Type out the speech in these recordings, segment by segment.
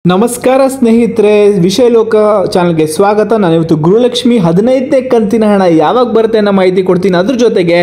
ನಮಸ್ಕಾರ ಸ್ನೇಹಿತರೆ, ವಿಷಯ ಲೋಕ ಚಾನಲ್ಗೆ ಸ್ವಾಗತ. ನಾನು ಇವತ್ತು ಗೃಹಲಕ್ಷ್ಮಿ 15ನೇ ಕಂತಿನ ಹಣ ಯಾವಾಗ ಬರುತ್ತೆ ಅನ್ನೋ ಮಾಹಿತಿ ಕೊಡ್ತೀನಿ. ಅದ್ರ ಜೊತೆಗೆ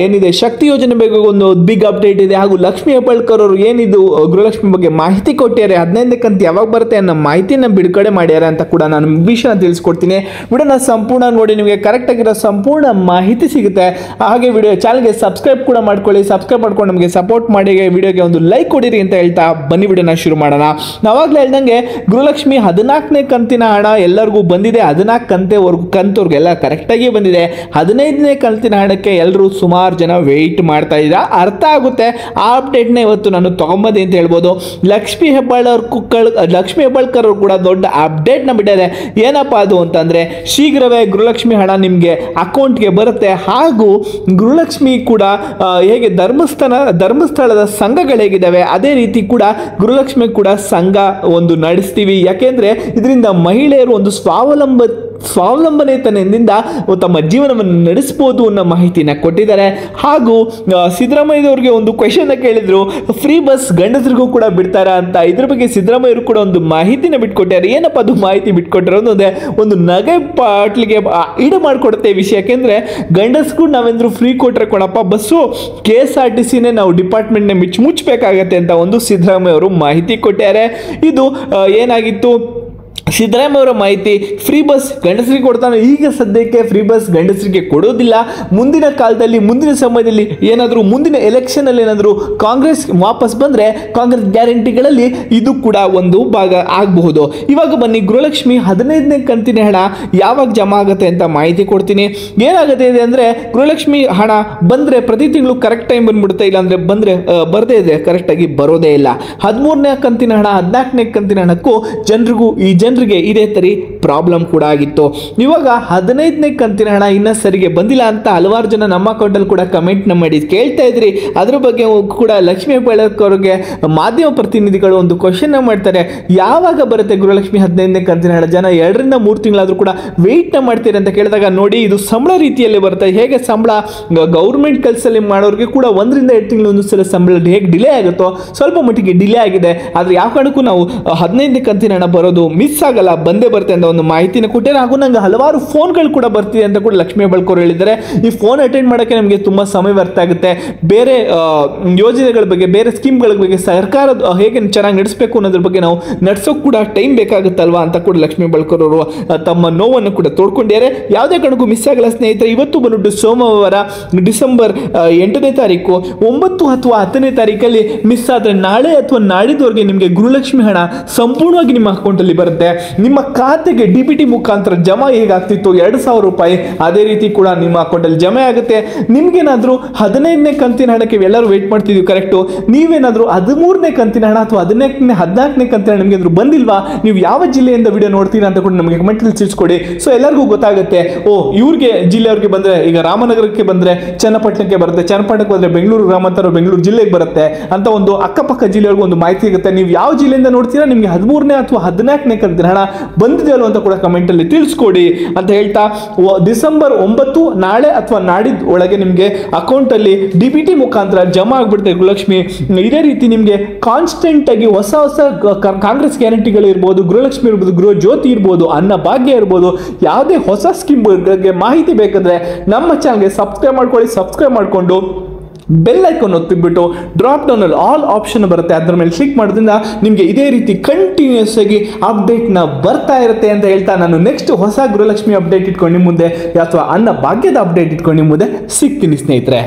ಏನಿದೆ ಶಕ್ತಿ ಯೋಜನೆ ಬಗ್ಗೆ ಒಂದು ಬಿಗ್ ಅಪ್ಡೇಟ್ ಇದೆ, ಹಾಗೂ ಲಕ್ಷ್ಮಿ ಹೆಬ್ಬಾಳ್ಕರ್ ಅವರು ಏನಿದು ಗೃಹಲಕ್ಷ್ಮಿ ಬಗ್ಗೆ ಮಾಹಿತಿ ಕೊಟ್ಟಿದ್ದಾರೆ, 15ನೇ ಕಂತು ಯಾವಾಗ ಬರುತ್ತೆ ಅನ್ನೋ ಮಾಹಿತಿನ ಬಿಡುಗಡೆ ಮಾಡ್ಯಾರ ಅಂತ ಕೂಡ ನಾನು ವಿಷಯ ತಿಳಿಸ್ಕೊಡ್ತೀನಿ. ವಿಡಿಯೋನ ಸಂಪೂರ್ಣ ನೋಡಿ, ನಿಮಗೆ ಕರೆಕ್ಟ್ ಆಗಿರೋ ಸಂಪೂರ್ಣ ಮಾಹಿತಿ ಸಿಗುತ್ತೆ. ಹಾಗೆ ವಿಡಿಯೋ ಚಾನಲ್ಗೆ ಸಬ್ಸ್ಕ್ರೈಬ್ ಕೂಡ ಮಾಡ್ಕೊಳ್ಳಿ. ಸಬ್ಸ್ಕ್ರೈಬ್ ಮಾಡ್ಕೊಂಡು ನಮಗೆ ಸಪೋರ್ಟ್ ಮಾಡಿ, ವಿಡಿಯೋಗೆ ಒಂದು ಲೈಕ್ ಕೊಡಿರಿ ಅಂತ ಹೇಳ್ತಾ ಬನ್ನಿ ವಿಡಿಯೋನ ಶುರು ಮಾಡೋಣ. ನಾವಾಗಲೇ ಹೇಳ್ದಂಗೆ ಗೃಹಲಕ್ಷ್ಮಿ 14ನೇ ಕಂತಿನ ಹಣ ಎಲ್ಲರಿಗೂ ಬಂದಿದೆ. 14 ಕಂತವ್ರಿಗೆಲ್ಲ ಕರೆಕ್ಟಾಗಿ ಬಂದಿದೆ. 15ನೇ ಕಂತಿನ ಹಣಕ್ಕೆ ಎಲ್ಲರೂ ಸುಮಾರು ಜನ ವೆಯ್ಟ್ ಮಾಡ್ತಾ ಇದ್ದೀರಾ, ಅರ್ಥ ಆಗುತ್ತೆ. ಆ ಅಪ್ಡೇಟ್ನ ಇವತ್ತು ನಾನು ತಗೊಂಬಂದೆ ಅಂತ ಹೇಳ್ಬೋದು. ಲಕ್ಷ್ಮಿ ಹೆಬ್ಬಾಳ್ಕರ್ ಅವರು ಕೂಡ ದೊಡ್ಡ ಅಪ್ಡೇಟ್ನ ಬಿಟ್ಟಿದೆ. ಏನಪ್ಪ ಅದು ಅಂತಂದರೆ, ಶೀಘ್ರವೇ ಗೃಹಲಕ್ಷ್ಮಿ ಹಣ ನಿಮಗೆ ಅಕೌಂಟ್ಗೆ ಬರುತ್ತೆ. ಹಾಗೂ ಗೃಹಲಕ್ಷ್ಮಿ ಕೂಡ ಹೇಗೆ ಧರ್ಮಸ್ಥಳದ ಸಂಘಗಳು ಹೇಗಿದ್ದಾವೆ, ಅದೇ ರೀತಿ ಕೂಡ ಗೃಹಲಕ್ಷ್ಮಿ ಕೂಡ ಸಂಘ ಒಂದು ನಡೆಸ್ತೀವಿ. ಯಾಕೆಂದ್ರೆ ಇದರಿಂದ ಮಹಿಳೆಯರು ಒಂದು ಸ್ವಾವಲಂಬನೆತನದಿಂದ ತಮ್ಮ ಜೀವನವನ್ನು ನಡೆಸಬಹುದು ಅನ್ನೋ ಮಾಹಿತಿನ ಕೊಟ್ಟಿದ್ದಾರೆ. ಹಾಗೂ ಸಿದ್ದರಾಮಯ್ಯವ್ರಿಗೆ ಒಂದು ಕ್ವೆಶನ್ ಕೇಳಿದ್ರು, ಫ್ರೀ ಬಸ್ ಗಂಡಸರಿಗೂ ಕೂಡ ಬಿಡ್ತಾರ ಅಂತ. ಇದ್ರ ಬಗ್ಗೆ ಸಿದ್ದರಾಮಯ್ಯರು ಕೂಡ ಒಂದು ಮಾಹಿತಿನ ಬಿಟ್ಕೊಟ್ಟಾರೆ. ಏನಪ್ಪ ಅದು ಮಾಹಿತಿ ಬಿಟ್ಕೊಟ್ಟಾರೆ ಅನ್ನೋದೇ ಒಂದು ನಗೆ ಪಾಟ್ಲಿಗೆ ಈಡು ಮಾಡಿಕೊಡುತ್ತೆ ವಿಷಯ. ಯಾಕೆಂದ್ರೆ ಗಂಡಸ್ಗೂ ನಾವೆಂದ್ರು ಫ್ರೀ ಕೊಟ್ರೆ ಕೊಡಪ್ಪ, ಬಸ್ಸು KSRTCನೇ ನಾವು ಡಿಪಾರ್ಟ್ಮೆಂಟ್ನ ಮುಚ್ಚಬೇಕಾಗತ್ತೆ ಅಂತ ಒಂದು ಸಿದ್ದರಾಮಯ್ಯ ಅವರು ಮಾಹಿತಿ ಕೊಟ್ಟಾರೆ. ಇದು ಏನಾಗಿತ್ತು, ಸಿದ್ದರಾಮಯ್ಯ ಅವರ ಮಾಹಿತಿ, ಫ್ರೀ ಬಸ್ ಗಂಡಸರಿಗೆ ಕೊಡ್ತಾನೆ. ಈಗ ಸದ್ಯಕ್ಕೆ ಫ್ರೀ ಬಸ್ ಗಂಡಸರಿಗೆ ಕೊಡೋದಿಲ್ಲ. ಮುಂದಿನ ಕಾಲದಲ್ಲಿ, ಮುಂದಿನ ಸಮಯದಲ್ಲಿ ಏನಾದರೂ ಮುಂದಿನ ಎಲೆಕ್ಷನ್ ಅಲ್ಲಿ ಏನಾದರೂ ಕಾಂಗ್ರೆಸ್ ವಾಪಸ್ ಬಂದ್ರೆ ಕಾಂಗ್ರೆಸ್ ಗ್ಯಾರಂಟಿಗಳಲ್ಲಿ ಇದು ಕೂಡ ಒಂದು ಭಾಗ ಆಗಬಹುದು. ಇವಾಗ ಬನ್ನಿ, ಗೃಹಲಕ್ಷ್ಮಿ 15ನೇ ಕಂತಿನ ಹಣ ಯಾವಾಗ ಜಮಾ ಆಗುತ್ತೆ ಅಂತ ಮಾಹಿತಿ ಕೊಡ್ತೀನಿ. ಏನಾಗುತ್ತೆ ಇದೆ ಅಂದ್ರೆ, ಗೃಹಲಕ್ಷ್ಮಿ ಹಣ ಬಂದ್ರೆ ಪ್ರತಿ ತಿಂಗಳು ಕರೆಕ್ಟ್ ಟೈಮ್ ಬಂದ್ಬಿಡುತ್ತೆ. ಇಲ್ಲಾಂದ್ರೆ ಬರದೇ ಇದೆ, ಕರೆಕ್ಟ್ ಆಗಿ ಬರೋದೇ ಇಲ್ಲ. 13ನೇ ಕಂತಿನ ಹಣ 14ನೇ ಕಂತಿನ ಹಣಕ್ಕೂ ಜನರಿಗೆ ಇದೇ ತರಿ ಪ್ರಾಬ್ಲಮ್ ಕೂಡ ಆಗಿತ್ತು. ಇವಾಗ 15ನೇ ಕಂತಿನ ಹಣ ಇನ್ನ ಸರಿಗೆ ಬಂದಿಲ್ಲ ಅಂತ ಹಲವಾರು ಜನ ನಮ್ಮ ಅಕೌಂಟ್ ಅಲ್ಲಿ ಕೂಡ ಕಮೆಂಟ್ ಮಾಡಿ ಕೇಳ್ತಾ ಇದ್ರಿ. ಅದ್ರ ಬಗ್ಗೆ ಕೂಡ ಲಕ್ಷ್ಮಿ ಹೆಬ್ಬಾಳ್ಕರ್ ಅವರಿಗೆ ಮಾಧ್ಯಮ ಪ್ರತಿನಿಧಿಗಳು ಒಂದು ಕ್ವಶನ್ ಮಾಡ್ತಾರೆ, ಯಾವಾಗ ಬರುತ್ತೆ ಗೃಹಲಕ್ಷ್ಮಿ 15ನೇ ಕಂತಿನ ಹಣ? ಜನ 2 ರಿಂದ 3 ತಿಂಗಳಾದ್ರೂ ಕೂಡ ವೆಯ್ಟ್ ಮಾಡ್ತೀರಿ ಅಂತ ಕೇಳಿದಾಗ, ನೋಡಿ ಇದು ಸಂಬಳ ರೀತಿಯಲ್ಲಿ ಬರುತ್ತೆ. ಹೇಗೆ ಸಂಬಳ ಗೌರ್ಮೆಂಟ್ ಕೆಲಸದಲ್ಲಿ ಮಾಡೋರಿಗೆ ಕೂಡ 1 ರಿಂದ 2 ತಿಂಗಳು ಒಂದು ಸಲ ಸಂಬಳ ಹೇಗೆ ಡಿಲೇ ಆಗುತ್ತೋ, ಸ್ವಲ್ಪ ಮಟ್ಟಿಗೆ ಡಿಲೇ ಆಗಿದೆ. ಆದ್ರೆ ಯಾವ ಕಾರಣಕ್ಕೂ ನಾವು 15ನೇ ಕಂತಿನ ಹಣ ಬರೋದು ಮಿಸ್ ಆಗಲ್ಲ, ಬಂದೇ ಬರುತ್ತೆ ಅಂತ ಒಂದು ಮಾಹಿತಿನ ಕೊಟ್ಟಿದ್ದಾರೆ. ಹಾಗೂ ನಂಗೆ ಹಲವಾರು ಫೋನ್ಗಳು ಕೂಡ ಬರ್ತಿದೆ ಅಂತ ಕೂಡ ಲಕ್ಷ್ಮಿ ಹೆಬ್ಬಾಳ್ಕರ್ ಹೇಳಿದ್ದಾರೆ. ಈ ಫೋನ್ ಅಟೆಂಡ್ ಮಾಡೋಕ್ಕೆ ನಮಗೆ ತುಂಬಾ ಸಮಯ ವ್ಯರ್ಥ ಆಗುತ್ತೆ. ಬೇರೆ ಯೋಜನೆಗಳ ಬಗ್ಗೆ, ಬೇರೆ ಸ್ಕೀಮ್ಗಳ ಬಗ್ಗೆ, ಸರ್ಕಾರ ಹೇಗೆ ಚೆನ್ನಾಗಿ ನಡೆಸಬೇಕು ಅನ್ನೋದ್ರ ಬಗ್ಗೆ ನಾವು ನಡೆಸೋಕೆ ಕೂಡ ಟೈಮ್ ಬೇಕಾಗುತ್ತಲ್ವಾ ಅಂತ ಕೂಡ ಲಕ್ಷ್ಮಿ ಹೆಬ್ಬಾಳ್ಕರ್ ಅವರು ತಮ್ಮ ನೋವನ್ನು ಕೂಡ ತೋಡ್ಕೊಂಡಿದ್ದಾರೆ. ಯಾವುದೇ ಕಾರಣಕ್ಕೂ ಮಿಸ್ ಆಗಲ್ಲ ಸ್ನೇಹಿತರೆ. ಇವತ್ತು ಬಂದ್ಬಿಟ್ಟು ಸೋಮವಾರ ಡಿಸೆಂಬರ್ 8ನೇ ತಾರೀಕು, 9 ಅಥವಾ 10ನೇ ತಾರೀಕಲ್ಲಿ ಮಿಸ್ ಆದರೆ ನಾಳೆ ಅಥವಾ ನಾಡಿದ್ದವರೆಗೆ ನಿಮಗೆ ಗೃಹಲಕ್ಷ್ಮಿ ಹಣ ಸಂಪೂರ್ಣವಾಗಿ ನಿಮ್ಮ ಅಕೌಂಟಲ್ಲಿ ಬರುತ್ತೆ. ನಿಮ್ಮ ಖಾತೆಗೆ DBT ಮುಖಾಂತರ ಜಮಾ ಹೇಗಾಗ್ತಿತ್ತು 2,000 ರೂಪಾಯಿ, ಅದೇ ರೀತಿ ಕೂಡ ನಿಮ್ಮ ಅಕೌಂಟಲ್ಲಿ ಜಮೆ ಆಗುತ್ತೆ. ನಿಮ್ಗೇನಾದ್ರೂ 15ನೇ ಕಂತಿನ ಹಣಕ್ಕೆ ಎಲ್ಲರೂ ವೇಟ್ ಮಾಡ್ತಿದ್ವಿ, ಕರೆಕ್ಟು. ನೀವೇನಾದ್ರೂ 13ನೇ ಕಂತಿನ ಹಣ ಅಥವಾ 14ನೇ ಕಂತಿನ ಹಣ ನಿಮ್ಗೆ ಬಂದಿಲ್ವಾ, ನೀವು ಯಾವ ಜಿಲ್ಲೆಯಿಂದ ವಿಡಿಯೋ ನೋಡ್ತೀರಾ ಅಂತ ಕೂಡ ನಮಗೆ ಕಮೆಂಟ್ ಅಲ್ಲಿ ತಿಳಿಸ್ಕೊಡಿ. ಸೊ ಎಲ್ಲರಿಗೂ ಗೊತ್ತಾಗುತ್ತೆ, ಇವ್ರಿಗೆ ಜಿಲ್ಲೆಯವ್ರಿಗೆ ಬಂದ್ರೆ, ಈಗ ರಾಮನಗರಕ್ಕೆ ಬಂದ್ರೆ ಚನ್ನಪಟ್ಟಣಕ್ಕೆ ಬರುತ್ತೆ, ಚನ್ನಪಟ್ಟಣಕ್ಕೆ ಬಂದ್ರೆ ಬೆಂಗಳೂರು ಗ್ರಾಮಾಂತರ ಬೆಂಗಳೂರು ಜಿಲ್ಲೆಗೆ ಬರುತ್ತೆ ಅಂತ ಒಂದು ಅಕ್ಕಪಕ್ಕ ಜಿಲ್ಲೆಯವ್ರಿಗೂ ಒಂದು ಮಾಹಿತಿ ಸಿಗುತ್ತೆ. ನೀವು ಯಾವ ಜಿಲ್ಲೆಯಿಂದ ನೋಡ್ತೀರಾ, ನಿಮ್ಗೆ 13ನೇ ಅಥವಾ 14ನೇ ಕಂತಿನ ಹಣ ಬಂದಿದೆಯಲ್ಲ ಅಂತ ಕೂಡ ಕಮೆಂಟ್ ಅಲ್ಲಿ ತಿಳಿಸ್ಕೊಡಿ ಅಂತ ಹೇಳ್ತಾ, ಡಿಸೆಂಬರ್ 9 ನಾಳೆ ಅಥವಾ ನಾಡಿದ್ದು ಒಳಗೆ ನಿಮಗೆ ಅಕೌಂಟ್ ಅಲ್ಲಿ DBT ಮುಖಾಂತರ ಜಮಾ ಆಗ್ಬಿಡುತ್ತೆ ಗೃಹಲಕ್ಷ್ಮಿ. ಇದೇ ರೀತಿ ನಿಮಗೆ ಕಾನ್ಸ್ಟೆಂಟ್ ಆಗಿ ಹೊಸ ಕಾಂಗ್ರೆಸ್ ಗ್ಯಾರಂಟಿಗಳು ಇರ್ಬೋದು, ಗೃಹಲಕ್ಷ್ಮಿ ಇರ್ಬೋದು, ಗೃಹ ಜ್ಯೋತಿ ಇರ್ಬೋದು, ಅನ್ನ ಭಾಗ್ಯ ಇರ್ಬೋದು, ಯಾವುದೇ ಹೊಸ ಸ್ಕೀಮ್ ಬಗ್ಗೆ ಮಾಹಿತಿ ಬೇಕಂದ್ರೆ ನಮ್ಮ ಚಾನಲ್ಗೆ ಸಬ್ಸ್ಕ್ರೈಬ್ ಮಾಡ್ಕೊಳ್ಳಿ. ಸಬ್ಸ್ಕ್ರೈಬ್ ಮಾಡಿಕೊಂಡು ಬೆಲ್ ಐಕಾನ್ ಒತ್ತಿಬಿಟ್ಟು ಡ್ರಾಪ್ ಡೌನ್ ಅಲ್ಲಿ ಆಲ್ ಆಪ್ಷನ್ ಬರುತ್ತೆ, ಅದರ ಮೇಲೆ ಕ್ಲಿಕ್ ಮಾಡೋದ್ರಿಂದ ನಿಮಗೆ ಇದೇ ರೀತಿ ಕಂಟಿನ್ಯೂಸ್ ಆಗಿ ಅಪ್ಡೇಟ್ನ ಬರ್ತಾ ಇರುತ್ತೆ ಅಂತ ಹೇಳ್ತಾ, ನಾನು ನೆಕ್ಸ್ಟ್ ಹೊಸ ಗೃಹಲಕ್ಷ್ಮಿ ಅಪ್ಡೇಟ್ ಇಟ್ಕೊಂಡು ನಿಮ್ಮ ಮುಂದೆ ಅಥವಾ ಅನ್ನ ಭಾಗ್ಯದ ಅಪ್ಡೇಟ್ ಇಟ್ಕೊಂಡು ನಿಮ್ಮ ಮುಂದೆ ಸಿಗ್ತೀನಿ ಸ್ನೇಹಿತರೆ.